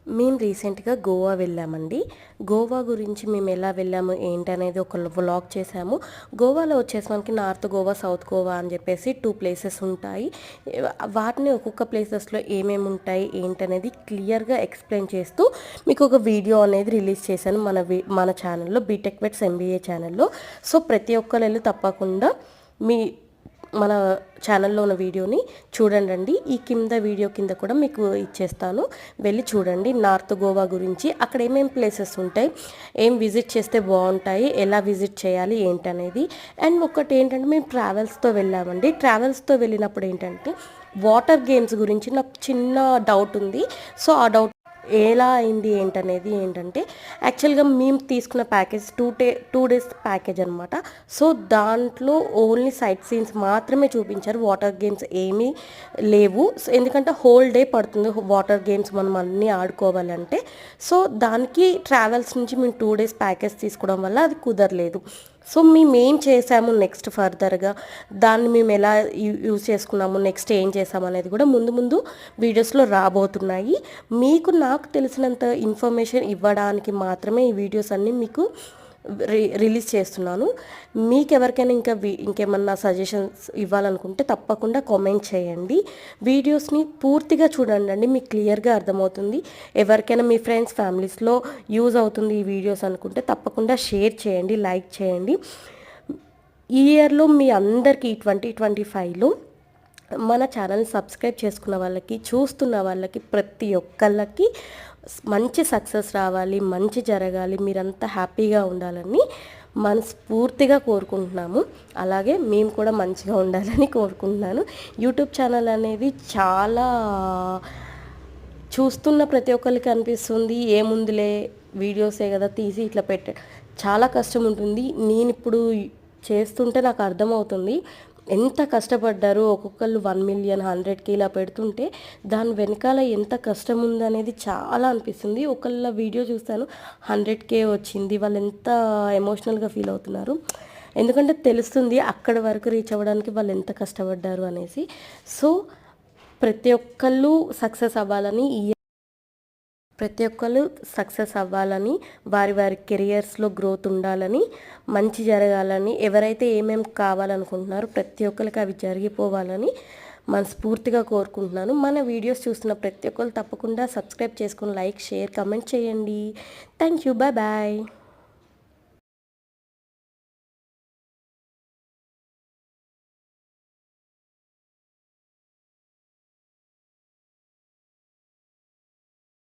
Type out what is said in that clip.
మేము రీసెంట్గా గోవా వెళ్ళామండి. గోవా గురించి మేము ఎలా వెళ్ళాము ఏంటనేది ఒక వ్లాగ్ చేసాము. గోవాలో వచ్చేసి మనకి నార్త్ గోవా, సౌత్ గోవా అని చెప్పేసి 2 ప్లేసెస్ ఉంటాయి. వాటిని ఒక్కొక్క ప్లేసెస్లో ఏమేమి ఉంటాయి ఏంటనేది క్లియర్గా ఎక్స్ప్లెయిన్ చేస్తూ మీకు ఒక వీడియో అనేది రిలీజ్ చేశాను మన ఛానల్లో, బీటెక్ వెట్స్ ఎంబీఏ ఛానల్లో. సో ప్రతి ఒక్కరు వెళ్ళి తప్పకుండా మీ మన ఛానల్లో ఉన్న వీడియోని చూడండి. ఈ కింద వీడియో కింద కూడా మీకు ఇచ్చేస్తాను, వెళ్ళి చూడండి. నార్త్ గోవా గురించి అక్కడ ఏమేమి ప్లేసెస్ ఉంటాయి, ఏం విజిట్ చేస్తే బాగుంటాయి, ఎలా విజిట్ చేయాలి ఏంటనేది. అండ్ ఒకటి ఏంటంటే మేము ట్రావెల్స్తో వెళ్ళామండి. ట్రావెల్స్తో వెళ్ళినప్పుడు ఏంటంటే వాటర్ గేమ్స్ గురించి నాకు చిన్న డౌట్ ఉంది. సో ఆ డౌట్ ఎలా అయింది ఏంటంటే యాక్చువల్గా మేము తీసుకున్న ప్యాకేజ్ 2 డేస్ ప్యాకేజ్ అనమాట. సో దాంట్లో ఓన్లీ సైట్ సీన్స్ మాత్రమే చూపించారు, వాటర్ గేమ్స్ ఏమీ లేవు. ఎందుకంటే హోల్ డే పడుతుంది వాటర్ గేమ్స్ మనం అన్నీ ఆడుకోవాలంటే. సో దానికి ట్రావెల్స్ నుంచి మేము 2 డేస్ ప్యాకేజ్ తీసుకోవడం వల్ల అది కుదరలేదు. సో మేము ఏం చేసాము నెక్స్ట్ ఫర్దర్గా, దాన్ని మేము ఎలా యూజ్ చేసుకున్నాము, నెక్స్ట్ ఏం చేసాము అనేది కూడా ముందు వీడియోస్లో రాబోతున్నాయి. మీకు నాకు తెలిసినంత ఇన్ఫర్మేషన్ ఇవ్వడానికి మాత్రమే ఈ వీడియోస్ అన్నీ మీకు రిలీజ్ చేస్తున్నాను. మీకు ఎవరికైనా ఇంకేమన్నా సజెషన్స్ ఇవ్వాలనుకుంటే తప్పకుండా కామెంట్ చేయండి. వీడియోస్ని పూర్తిగా చూడండి, మీకు క్లియర్గా అర్థమవుతుంది. ఎవరికైనా మీ ఫ్రెండ్స్ ఫ్యామిలీస్లో యూజ్ అవుతుంది ఈ వీడియోస్ అనుకుంటే తప్పకుండా షేర్ చేయండి, లైక్ చేయండి. ఈ ఇయర్లో మీ అందరికీ 2025లో మన ఛానల్ని సబ్స్క్రైబ్ చేసుకున్న వాళ్ళకి, చూస్తున్న వాళ్ళకి, ప్రతి ఒక్కళ్ళకి మంచి సక్సెస్ రావాలి, మంచి జరగాలి, మీరంతా హ్యాపీగా ఉండాలని మనస్ఫూర్తిగా కోరుకుంటున్నాము. అలాగే మేము కూడా మంచిగా ఉండాలని కోరుకుంటున్నాను. యూట్యూబ్ ఛానల్ అనేది చాలా చూస్తున్న ప్రతి ఒక్కరికి అనిపిస్తుంది, ఏముందిలే వీడియోసే కదా తీసి ఇట్లా చాలా కష్టం ఉంటుంది. నేను ఇప్పుడు చేస్తుంటే నాకు అర్థమవుతుంది ఎంత కష్టపడ్డారు. ఒక్కొక్కళ్ళు 1 మిలియన్ 100K ఇలా పెడుతుంటే దాని వెనకాల ఎంత కష్టం ఉందనేది చాలా అనిపిస్తుంది. ఒకళ్ళ వీడియో చూస్తాను 100K వచ్చింది, వాళ్ళు ఎంత ఎమోషనల్గా ఫీల్ అవుతున్నారు. ఎందుకంటే తెలుస్తుంది అక్కడ వరకు రీచ్ అవ్వడానికి వాళ్ళు ఎంత కష్టపడ్డారు అనేసి. సో ప్రతి ఒక్కళ్ళు సక్సెస్ అవ్వాలని వారి కెరియర్స్లో గ్రోత్ ఉండాలని, మంచి జరగాలని, ఎవరైతే ఏమేమి కావాలనుకుంటున్నారో ప్రతి ఒక్కరికి అవి జరిగిపోవాలని మనస్ఫూర్తిగా కోరుకుంటున్నాను. మన వీడియోస్ చూస్తున్న ప్రతి ఒక్కరు తప్పకుండా సబ్స్క్రైబ్ చేసుకొని లైక్, షేర్, కమెంట్ చేయండి. Thank you. బాయ్.